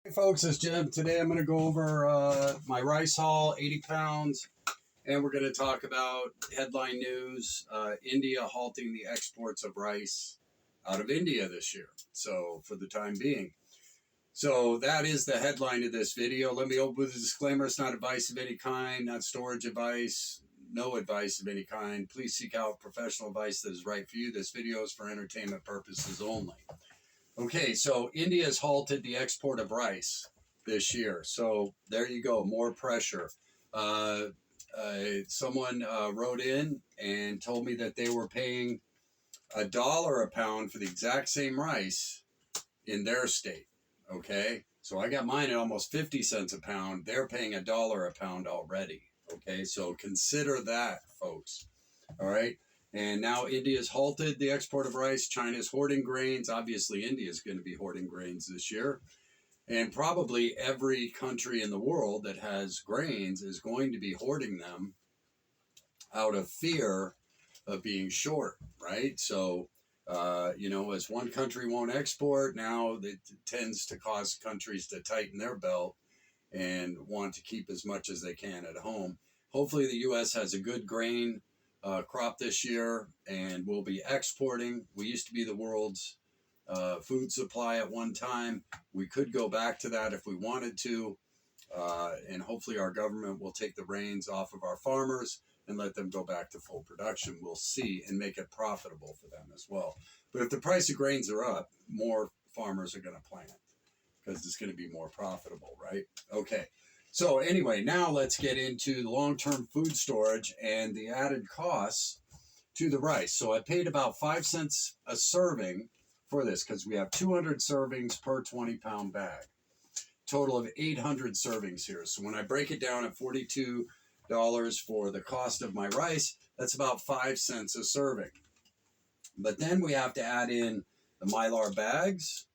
Hey folks, it's Jim. Today I'm going to go over my rice haul, 80 pounds, and we're going to talk about headline news, India halting the exports of rice out of India this year. So for the time being. So that is the headline of this video. Let me open with a disclaimer. It's not advice of any kind, not storage advice, no advice of any kind. Please seek out professional advice that is right for you. This video is for entertainment purposes only. Okay, so India has halted the export of rice this year. So there you go, more pressure. Someone wrote in and told me that they were paying $1 a pound for the exact same rice in their state. Okay, so I got mine at almost 50 cents a pound. They're paying $1 a pound already. Okay, so consider that, folks. All right. And now India's halted the export of rice. China's hoarding grains. Obviously, India is going to be hoarding grains this year. And probably every country in the world that has grains is going to be hoarding them out of fear of being short, right? So, as one country won't export, now it tends to cause countries to tighten their belt and want to keep as much as they can at home. Hopefully the U.S. has a good grain crop this year and we'll be exporting. We used to be the world's food supply at one time. We could go back to that if we wanted to. And hopefully our government will take the reins off of our farmers and let them go back to full production. We'll see, and make it profitable for them as well. But if the price of grains are up, more farmers are going to plant because it's going to be more profitable, right? Okay. So anyway, now let's get into the long-term food storage and the added costs to the rice. So I paid about 5 cents a serving for this because we have 200 servings per 20-pound bag. Total of 800 servings here. So when I break it down at $42 for the cost of my rice, that's about 5 cents a serving. But then we have to add in the Mylar bags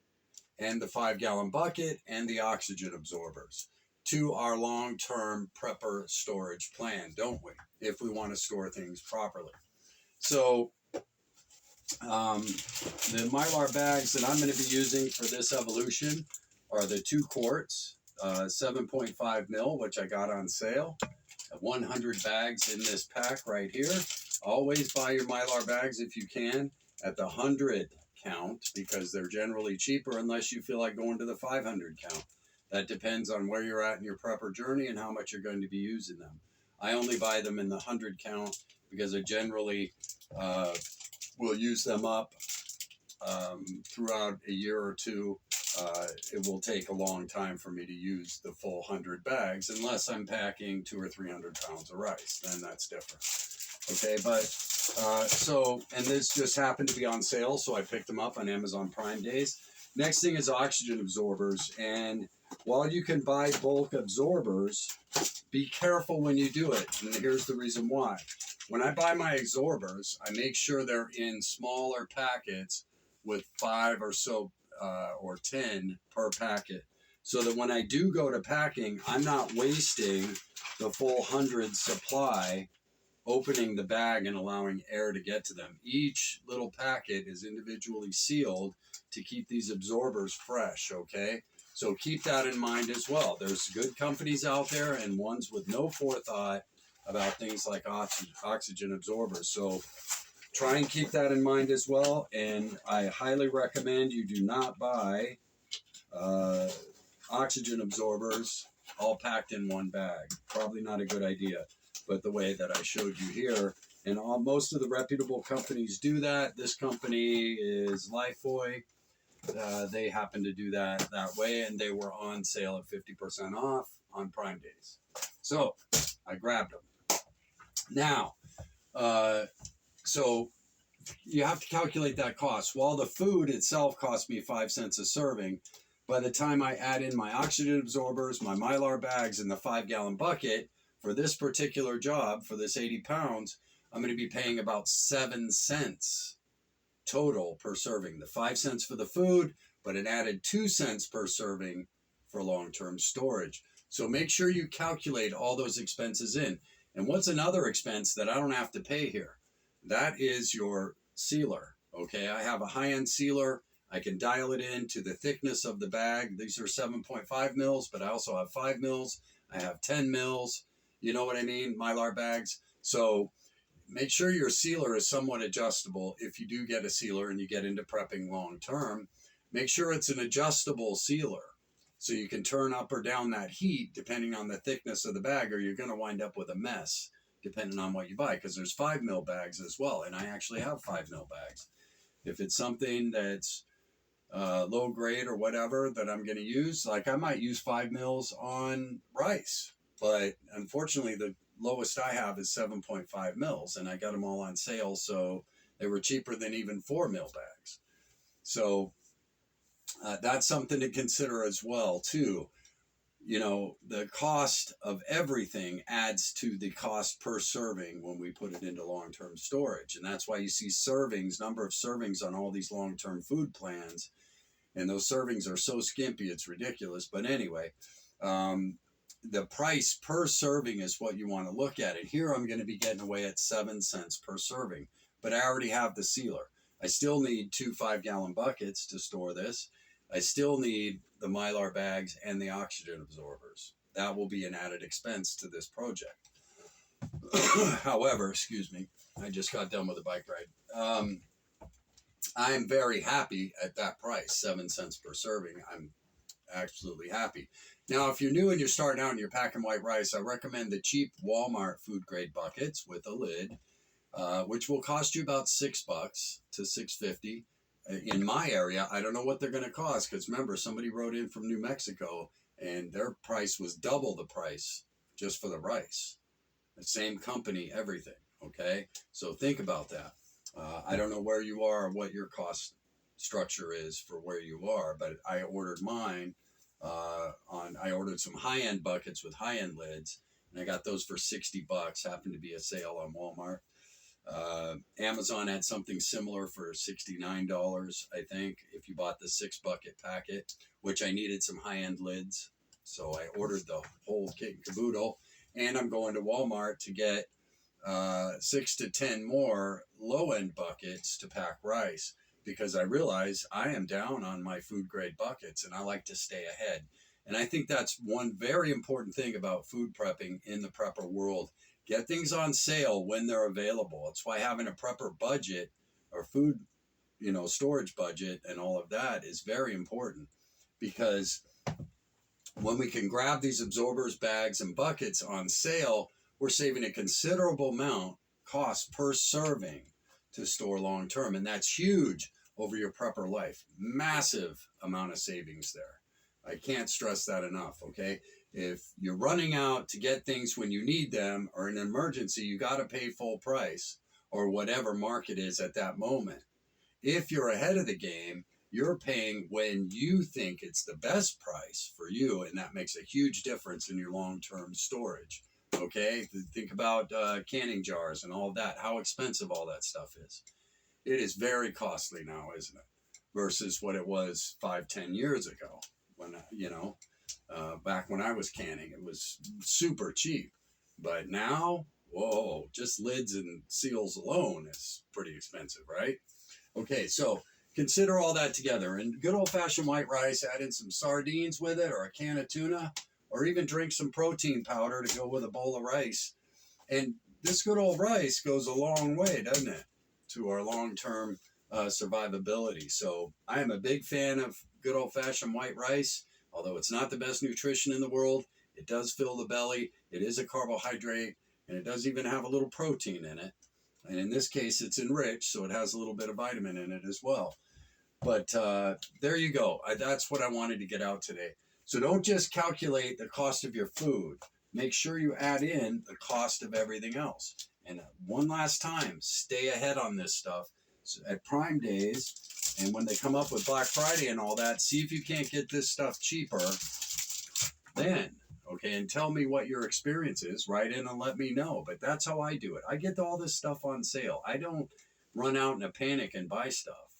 and the 5-gallon bucket and the oxygen absorbers to our long-term prepper storage plan, don't we? If we want to store things properly. So the Mylar bags that I'm going to be using for this evolution are the 2 quarts, 7.5 mil, which I got on sale. 100 bags in this pack right here. Always buy your Mylar bags if you can at the 100 count because they're generally cheaper unless you feel like going to the 500 count. That depends on where you're at in your prepper journey and how much you're going to be using them. I only buy them in the 100 count because I generally will use them up throughout a year or two. It will take a long time for me to use the full 100 bags unless I'm packing 200 or 300 pounds of rice. Then that's different. Okay, but and this just happened to be on sale, so I picked them up on Amazon Prime Days. Next thing is oxygen absorbers, and while you can buy bulk absorbers, be careful when you do it, and here's the reason why. When I buy my absorbers, I make sure they're in smaller packets with 5 or so or 10 per packet, so that when I do go to packing, I'm not wasting the full 100 supply opening the bag and allowing air to get to them. Each little packet is individually sealed to keep these absorbers fresh, okay? So keep that in mind as well. There's good companies out there and ones with no forethought about things like oxygen absorbers. So try and keep that in mind as well. And I highly recommend you do not buy oxygen absorbers all packed in one bag. Probably not a good idea. But the way that I showed you here, and most of the reputable companies do that. This company is Lifebuoy. They happen to do that way, and they were on sale at 50% off on Prime Days. So I grabbed them. Now, so you have to calculate that cost. While the food itself cost me 5 cents a serving, by the time I add in my oxygen absorbers, my Mylar bags, and the 5-gallon bucket, for this particular job, for this 80 pounds, I'm going to be paying about 7 cents total per serving. The 5 cents for the food, but it added 2 cents per serving for long-term storage. So make sure you calculate all those expenses in. And what's another expense that I don't have to pay here? That is your sealer. Okay, I have a high-end sealer. I can dial it in to the thickness of the bag. These are 7.5 mils, but I also have 5 mils. I have 10 mils. You know what I mean? Mylar bags. So make sure your sealer is somewhat adjustable. If you do get a sealer and you get into prepping long term, make sure it's an adjustable sealer. So you can turn up or down that heat depending on the thickness of the bag, or you're going to wind up with a mess depending on what you buy, because there's 5 mil bags as well. And I actually have 5 mil bags. If it's something that's low grade or whatever that I'm going to use, like I might use 5 mils on rice, but unfortunately the lowest I have is 7.5 mils, and I got them all on sale, so they were cheaper than even 4 mil bags. So that's something to consider as well too. You know, the cost of everything adds to the cost per serving when we put it into long-term storage, and that's why you see servings, number of servings on all these long-term food plans. And those servings are so skimpy, it's ridiculous. But anyway, the price per serving is what you want to look at. And here I'm going to be getting away at 7 cents per serving. But I already have the sealer. I still need 2 5-gallon buckets to store this. I still need the Mylar bags and the oxygen absorbers. That will be an added expense to this project. However, excuse me, I just got done with a bike ride. I'm very happy at that price, 7 cents per serving. I'm absolutely happy. Now, if you're new and you're starting out and you're packing white rice, I recommend the cheap Walmart food grade buckets with a lid, which will cost you about $6 to $6.50. In my area, I don't know what they're going to cost, because remember, somebody wrote in from New Mexico and their price was double the price just for the rice. The same company, everything. Okay, so think about that. I don't know where you are or what your cost structure is for where you are, but I ordered mine I ordered some high-end buckets with high-end lids, and I got those for $60. Happened to be a sale on Walmart. Amazon had something similar for $69, I think, if you bought the 6-bucket packet, which I needed some high-end lids. So I ordered the whole kit and caboodle, and I'm going to Walmart to get 6 to 10 more low-end buckets to pack rice, because I realize I am down on my food grade buckets and I like to stay ahead. And I think that's one very important thing about food prepping in the prepper world. Get things on sale when they're available. That's why having a prepper budget or food, storage budget and all of that is very important, because when we can grab these absorbers, bags, and buckets on sale, we're saving a considerable amount cost per serving to store long term. And that's huge over your prepper life. Massive amount of savings there. I can't stress that enough, okay? If you're running out to get things when you need them, or in an emergency, you got to pay full price or whatever market is at that moment. If you're ahead of the game, you're paying when you think it's the best price for you, and that makes a huge difference in your long-term storage. Okay, think about canning jars and all of that, how expensive all that stuff is. It is very costly now, isn't it? Versus what it was 5-10 years ago when, back when I was canning, it was super cheap. But now, whoa, just lids and seals alone is pretty expensive, right? Okay, so consider all that together. And good old-fashioned white rice, add in some sardines with it, or a can of tuna, or even drink some protein powder to go with a bowl of rice. And this good old rice goes a long way, doesn't it, to our long-term survivability. So I am a big fan of good old-fashioned white rice. Although it's not the best nutrition in the world, it does fill the belly. It is a carbohydrate, and it does even have a little protein in it. And in this case, it's enriched, so it has a little bit of vitamin in it as well. But there you go. That's what I wanted to get out today. So don't just calculate the cost of your food. Make sure you add in the cost of everything else. And one last time, stay ahead on this stuff. So at Prime Days, and when they come up with Black Friday and all that, see if you can't get this stuff cheaper then. Okay, and tell me what your experience is. Write in and let me know. But that's how I do it. I get all this stuff on sale. I don't run out in a panic and buy stuff.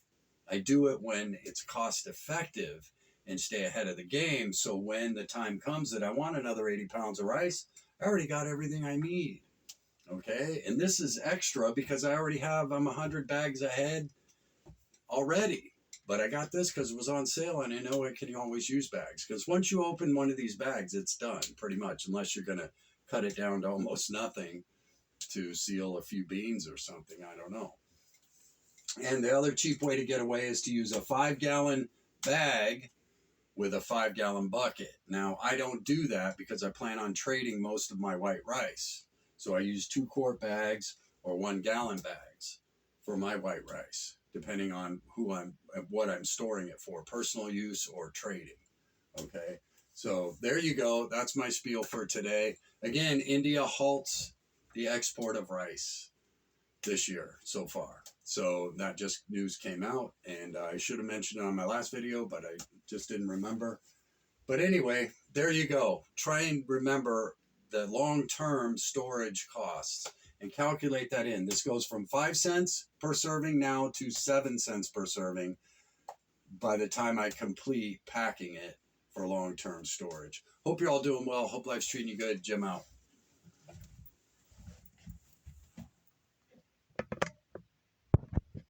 I do it when it's cost effective and stay ahead of the game. So when the time comes that I want another 80 pounds of rice, I already got everything I need. Okay, and this is extra because I already have, I'm 100 bags ahead already. But I got this because it was on sale, and I know I can always use bags. Because once you open one of these bags, it's done pretty much, unless you're going to cut it down to almost nothing to seal a few beans or something. I don't know. And the other cheap way to get away is to use a 5-gallon bag with a 5-gallon bucket. Now, I don't do that because I plan on trading most of my white rice. So I use 2-quart bags or 1-gallon bags for my white rice, depending on what I'm storing it for, personal use or trading. Okay, so there you go. That's my spiel for today. Again, India halts the export of rice this year so far. So that just news came out, and I should have mentioned it on my last video, but I just didn't remember. But anyway, there you go. Try and remember the long-term storage costs and calculate that in. This goes from 5 cents per serving now to 7 cents per serving by the time I complete packing it for long-term storage. Hope you're all doing well. Hope life's treating you good. Jim out.